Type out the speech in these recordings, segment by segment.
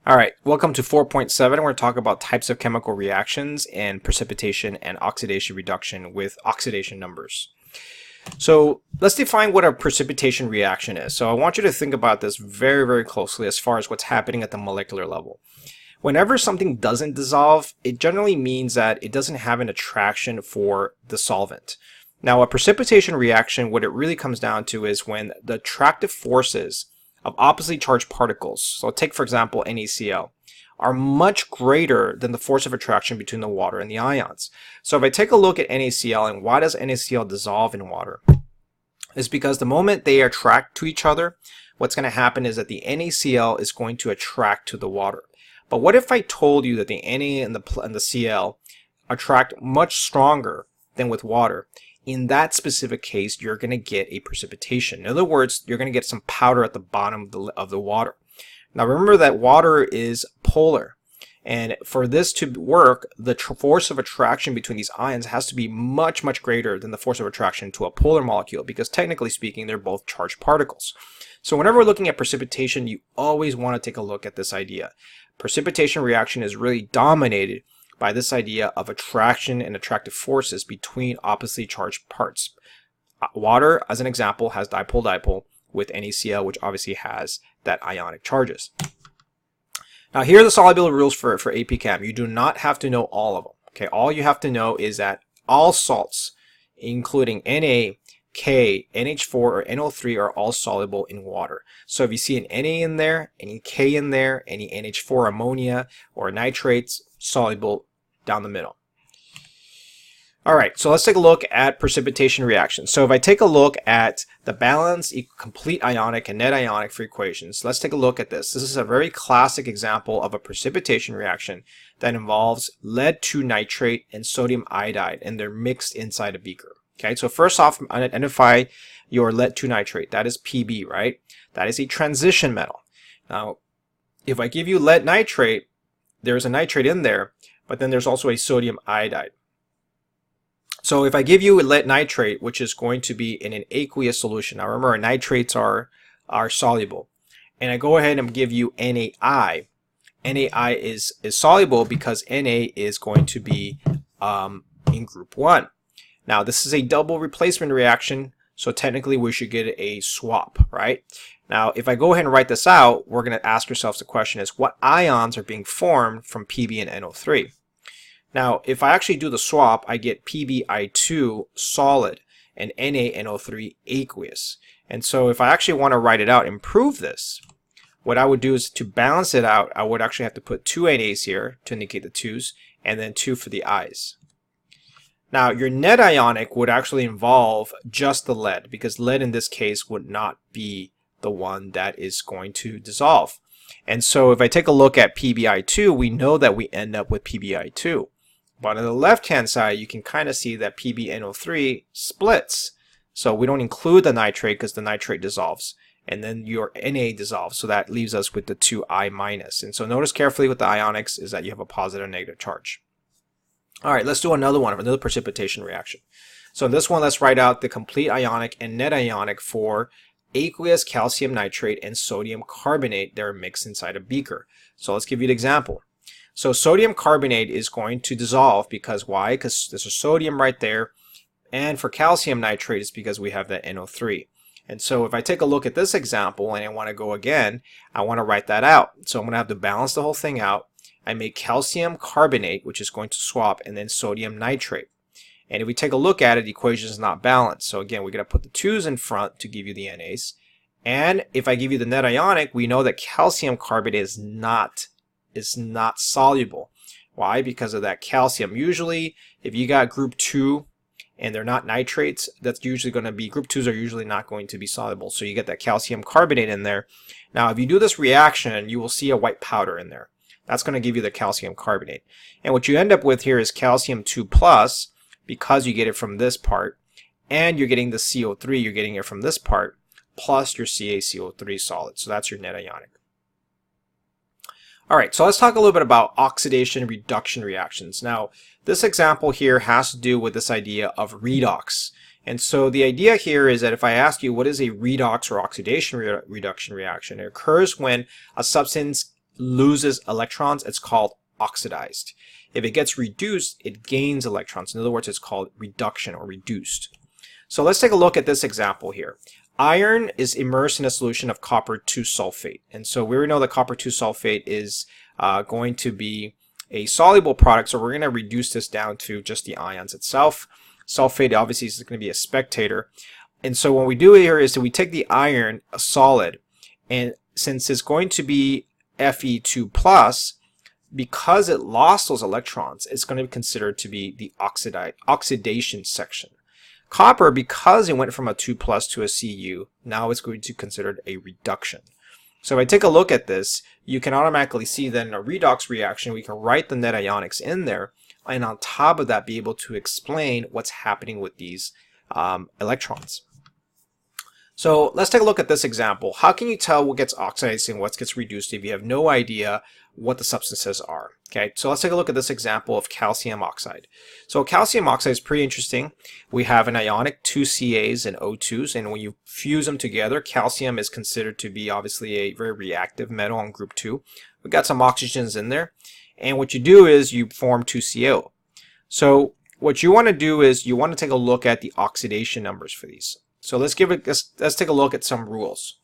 All right, welcome to 4.7. We're going to talk about types of chemical reactions and precipitation and oxidation reduction with oxidation numbers. So let's define what a precipitation reaction is. So I want you to think about this very, very closely as far as what's happening at the molecular level. Whenever something doesn't dissolve, it generally means that it doesn't have an attraction for the solvent. Now, a precipitation reaction, what it really comes down to is when the attractive forces of oppositely charged particles, so take for example NaCl, are much greater than the force of attraction between the water and the ions. So if I take a look at NaCl and why does NaCl dissolve in water? It's because the moment they attract to each other, what's going to happen is that the NaCl is going to attract to the water. But what if I told you that the Na and the Cl attract much stronger than with water? In that specific case, you're going to get a precipitation. In other words, you're going to get some powder at the bottom of the water. Now remember that water is polar. And for this to work, the force of attraction between these ions has to be much, much greater than the force of attraction to a polar molecule, because technically speaking, they're both charged particles. So whenever we're looking at precipitation, you always want to take a look at this idea. Precipitation reaction is really dominated by this idea of attraction and attractive forces between oppositely charged parts. Water, as an example, has dipole-dipole with NaCl, which obviously has that ionic charges. Now here are the solubility rules for AP Chem. You do not have to know all of them. Okay, all you have to know is that all salts, including Na, K, NH4, or NO3, are all soluble in water. So if you see an Na in there, any K in there, any NH4 ammonia or nitrates, soluble down the middle. All right, so let's take a look at precipitation reactions. So if I take a look at the balanced complete ionic and net ionic for equations, let's take a look at this. This is a very classic example of a precipitation reaction that involves lead 2 nitrate and sodium iodide, and they're mixed inside a beaker. Okay, so first off, identify your lead 2 nitrate. That is Pb, right? That is a transition metal. Now, if I give you lead nitrate, there's a nitrate in there, but then there's also a sodium iodide. So if I give you a lead nitrate, which is going to be in an aqueous solution, now remember nitrates are soluble, and I go ahead and give you NaI. NaI is soluble because Na is going to be in group 1. Now this is a double replacement reaction, so technically we should get a swap, right? Now if I go ahead and write this out, we're going to ask ourselves the question is what ions are being formed from Pb and NO3? Now, if I actually do the swap, I get PbI2 solid and NaNO3 aqueous. And so if I actually want to write it out and prove this, what I would do is to balance it out, I would actually have to put 2 Nas here to indicate the 2's and then 2 for the I's. Now, your net ionic would actually involve just the lead, because lead in this case would not be the one that is going to dissolve. And so if I take a look at PbI2, we know that we end up with PbI2. But on the left-hand side, you can kind of see that PbNO3 splits. So we don't include the nitrate because the nitrate dissolves. And then your Na dissolves. So that leaves us with the 2I minus. And so notice carefully with the ionics is that you have a positive and negative charge. All right, let's do another one, another precipitation reaction. So in this one, let's write out the complete ionic and net ionic for aqueous calcium nitrate and sodium carbonate that are mixed inside a beaker. So let's give you an example. So sodium carbonate is going to dissolve because why? Because there's a sodium right there. And for calcium nitrate, it's because we have that NO3. And so if I take a look at this example and I want to go again, I want to write that out. So I'm going to have to balance the whole thing out. I make calcium carbonate, which is going to swap, and then sodium nitrate. And if we take a look at it, the equation is not balanced. So again, we're going to put the 2's in front to give you the Na's. And if I give you the net ionic, we know that calcium carbonate is not soluble. Why? Because of that calcium. Usually, if you got group 2 and they're not nitrates, that's usually going to be, group 2's are usually not going to be soluble. So you get that calcium carbonate in there. Now, if you do this reaction, you will see a white powder in there. That's going to give you the calcium carbonate. And what you end up with here is calcium 2 plus, because you get it from this part, and you're getting the CO3, you're getting it from this part, plus your CaCO3 solid. So that's your net ionic. All right, so let's talk a little bit about oxidation reduction reactions. Now, this example here has to do with this idea of redox. And so the idea here is that if I ask you what is a redox or oxidation reduction reaction, it occurs when a substance loses electrons, it's called oxidized. If it gets reduced, it gains electrons. In other words, it's called reduction or reduced. So let's take a look at this example here. Iron is immersed in a solution of copper 2 sulfate. And so we already know that copper 2 sulfate is going to be a soluble product, so we're going to reduce this down to just the ions itself. Sulfate obviously is going to be a spectator. And so what we do here is that we take the iron, a solid, and since it's going to be Fe2+, because it lost those electrons, it's going to be considered to be the oxidation section. Copper, because it went from a 2+ to a Cu, now it's going to be considered a reduction. So if I take a look at this, you can automatically see that in a redox reaction, we can write the net ionics in there, and on top of that, be able to explain what's happening with these electrons. So let's take a look at this example. How can you tell what gets oxidized and what gets reduced if you have no idea what the substances are? Okay, so let's take a look at this example of calcium oxide. So calcium oxide is pretty interesting. We have an ionic 2 Cas and O2s, and when you fuse them together, calcium is considered to be obviously a very reactive metal on group 2. We've got some oxygens in there, and what you do is you form 2CO. So what you want to do is you want to take a look at the oxidation numbers for these. So let's take a look at some rules.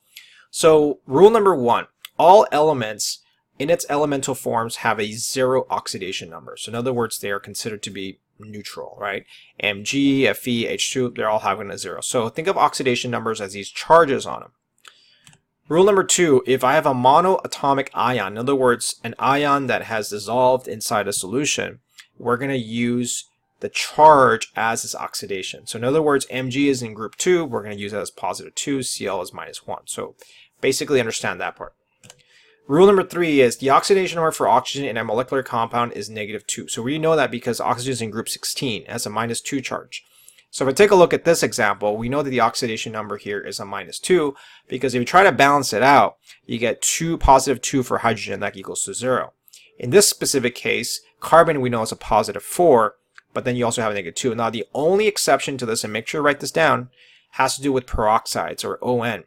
So rule number 1, all elements in its elemental forms have a 0 oxidation number. So in other words, they are considered to be neutral, right? Mg, Fe, H2, they're all having a 0. So think of oxidation numbers as these charges on them. Rule number 2, if I have a monoatomic ion, in other words, an ion that has dissolved inside a solution, we're going to use the charge as its oxidation. So in other words, Mg is in group 2, we're going to use that as +2, Cl is -1. So basically understand that part. Rule number 3 is the oxidation number for oxygen in a molecular compound is -2. So we know that because oxygen is in group 16, it has a -2 charge. So if I take a look at this example, we know that the oxidation number here is a -2 because if you try to balance it out, you get +2 for hydrogen, that equals to 0. In this specific case, carbon we know is a +4, but then you also have a -2. Now the only exception to this, and make sure to write this down, has to do with peroxides or ON.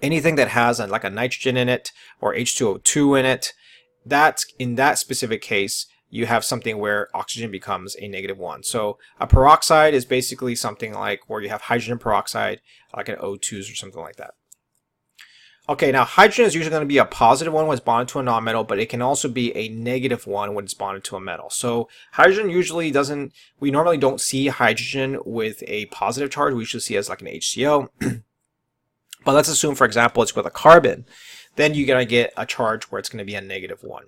Anything that has like a nitrogen in it or H2O2 in it, that's in that specific case, you have something where oxygen becomes a -1. So a peroxide is basically something like where you have hydrogen peroxide, like an O2s or something like that. Okay, now hydrogen is usually going to be a positive one when it's bonded to a nonmetal, but it can also be a -1 when it's bonded to a metal. So hydrogen usually doesn't, we normally don't see hydrogen with a positive charge. We usually see it as like an HCO. But let's assume, for example, it's with a carbon. Then you're going to get a charge where it's going to be a -1.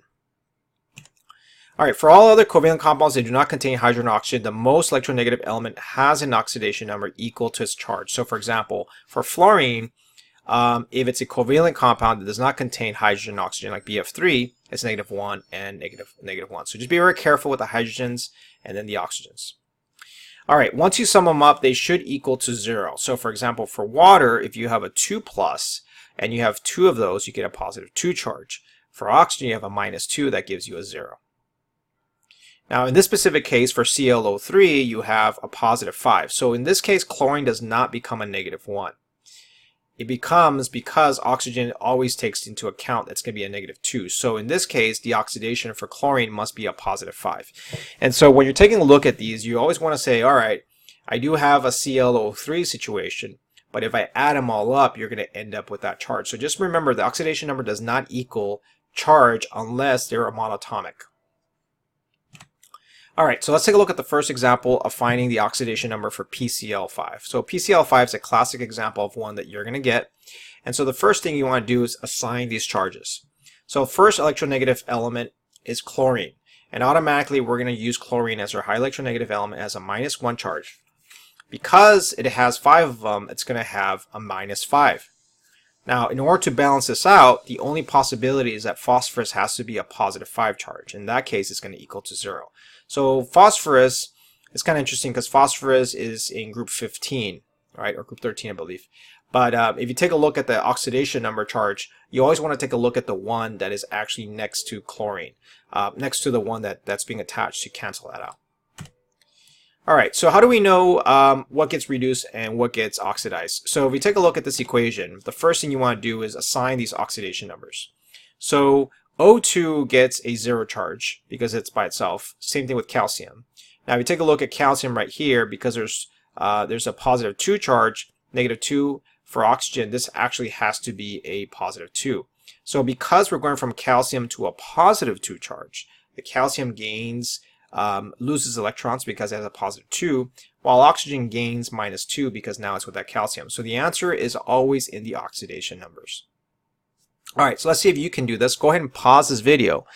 All right, for all other covalent compounds that do not contain hydrogen or oxygen, the most electronegative element has an oxidation number equal to its charge. So for example, for fluorine, if it's a covalent compound that does not contain hydrogen and oxygen, like BF3, it's -1 and -1. So just be very careful with the hydrogens and then the oxygens. All right, once you sum them up, they should equal to 0. So for example, for water, if you have a 2+ and you have 2 of those, you get a +2 charge. For oxygen, you have a -2, that gives you a 0. Now in this specific case, for ClO3, you have a +5. So in this case, chlorine does not become a -1. It becomes, because oxygen always takes into account that's going to be a -2. So in this case, the oxidation for chlorine must be a +5. And so when you're taking a look at these, you always want to say, all right, I do have a ClO3 situation, but if I add them all up, you're going to end up with that charge. So just remember, the oxidation number does not equal charge unless they're a monatomic. All right, so let's take a look at the first example of finding the oxidation number for PCl5. So PCl5 is a classic example of one that you're going to get. And so the first thing you want to do is assign these charges. So first electronegative element is chlorine. And automatically we're going to use chlorine as our high electronegative element as a -1 charge. Because it has 5 of them, it's going to have a -5. Now, in order to balance this out, the only possibility is that phosphorus has to be a +5 charge. In that case, it's going to equal to 0. So phosphorus is kind of interesting because phosphorus is in group 15, right, or group 13, I believe. But if you take a look at the oxidation number charge, you always want to take a look at the one that is actually next to chlorine, next to the one that's being attached to cancel that out. All right, so how do we know what gets reduced and what gets oxidized? So if we take a look at this equation, the first thing you want to do is assign these oxidation numbers. So O2 gets a 0 charge because it's by itself. Same thing with calcium. Now if you take a look at calcium right here, because there's a positive 2 charge, negative 2 for oxygen, this actually has to be a positive 2. So because we're going from calcium to a positive 2 charge, the calcium gains, loses electrons because it has a positive 2, while oxygen gains minus 2 because now it's with that calcium. So the answer is always in the oxidation numbers. Alright, so let's see if you can do this. Go ahead and pause this video.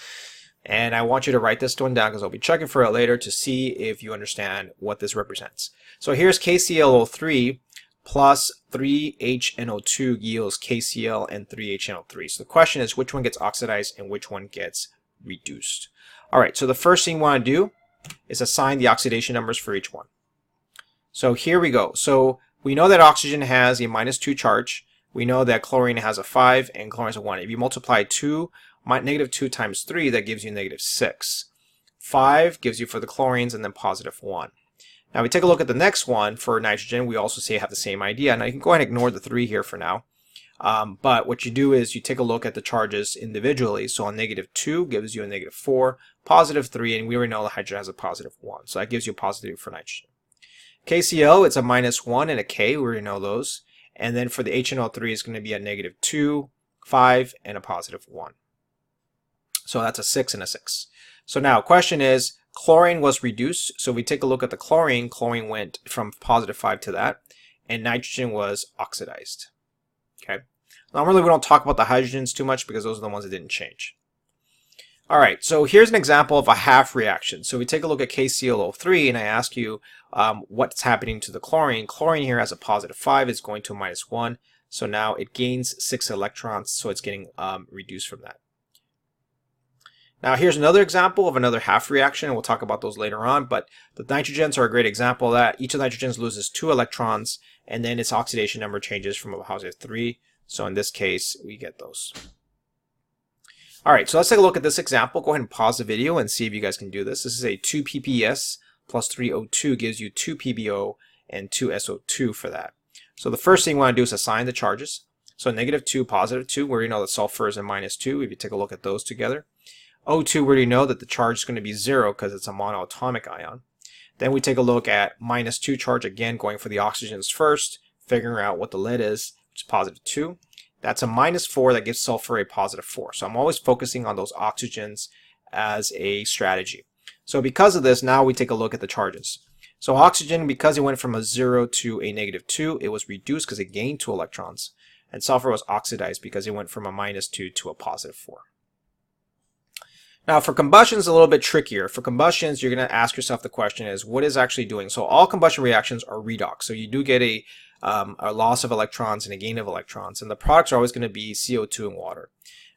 And I want you to write this one down because I'll be checking for it later to see if you understand what this represents. So here's KClO3 plus 3HNO2 yields KCl and 3HNO3. So the question is which one gets oxidized and which one gets reduced. Alright, so the first thing we want to do is assign the oxidation numbers for each one. So here we go. So we know that oxygen has a minus 2 charge. We know that chlorine has a 5 and chlorine has a 1. If you multiply negative 2 times 3, that gives you negative 6. 5 gives you for the chlorines and then positive 1. Now we take a look at the next one for nitrogen. We also have the same idea. Now you can go ahead and ignore the 3 here for now. But what you do is you take a look at the charges individually. So on negative 2 gives you a negative 4, positive 3, and we already know the hydrogen has a positive 1. So that gives you a positive for nitrogen. KCl, it's a minus 1 and a K. We already know those. And then for the HNO3, it's going to be a negative 2, 5, and a positive 1. So that's a 6 and a 6. So now question is, chlorine was reduced. So we take a look at the chlorine. Chlorine went from positive 5 to that. And nitrogen was oxidized. Okay. Normally we don't talk about the hydrogens too much because those are the ones that didn't change. Alright, so here's an example of a half reaction. So we take a look at KClO3 and I ask you what's happening to the chlorine. Chlorine here has a positive 5, it's going to a minus 1. So now it gains 6 electrons, so it's getting reduced from that. Now here's another example of another half reaction, and we'll talk about those later on, but the nitrogens are a great example of that. Each of the nitrogens loses 2 electrons, and then its oxidation number changes from a positive 3. So in this case, we get those. Alright, so let's take a look at this example. Go ahead and pause the video and see if you guys can do this. This is a 2 PPS plus 3 O2 gives you 2 PbO and 2 SO2 for that. So the first thing we want to do is assign the charges. So negative 2, positive 2, we already know that sulfur is a minus 2 if you take a look at those together. O2, we already know that the charge is going to be 0 because it's a monoatomic ion. Then we take a look at minus 2 charge, again going for the oxygens first, figuring out what the lead is, which is positive 2. That's a minus 4 that gives sulfur a positive 4. So I'm always focusing on those oxygens as a strategy. So because of this, now we take a look at the charges. So oxygen, because it went from a 0 to a negative 2, it was reduced because it gained 2 electrons. And sulfur was oxidized because it went from a minus 2 to a positive 4. Now for combustion is a little bit trickier. For combustions, you're going to ask yourself the question is, what is actually doing? So all combustion reactions are redox. So you do get a loss of electrons and a gain of electrons. And the products are always going to be CO2 and water.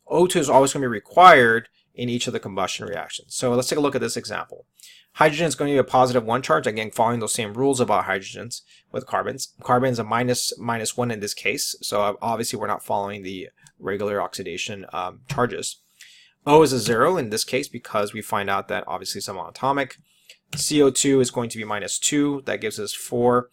O2 is always going to be required in each of the combustion reactions. So let's take a look at this example. Hydrogen is going to be a positive 1 charge, again following those same rules about hydrogens with carbons. Carbon is a minus 1 in this case, so obviously we're not following the regular oxidation charges. O is a 0 in this case because we find out that obviously it's monatomic. CO2 is going to be minus 2, that gives us 4,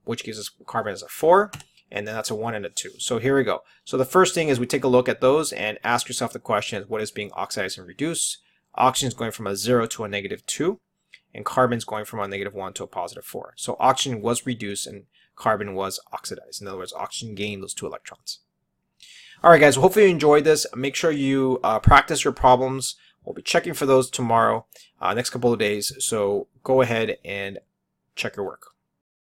which gives us carbon as a 4, and then that's a 1 and a 2. So here we go. So the first thing is we take a look at those and ask yourself the question is what is being oxidized and reduced? Oxygen is going from a 0 to a negative 2, and carbon is going from a negative 1 to a positive 4. So oxygen was reduced and carbon was oxidized. In other words, oxygen gained those 2 electrons. Alright guys, well, hopefully you enjoyed this. Make sure you practice your problems. We'll be checking for those tomorrow, next couple of days. So go ahead and check your work.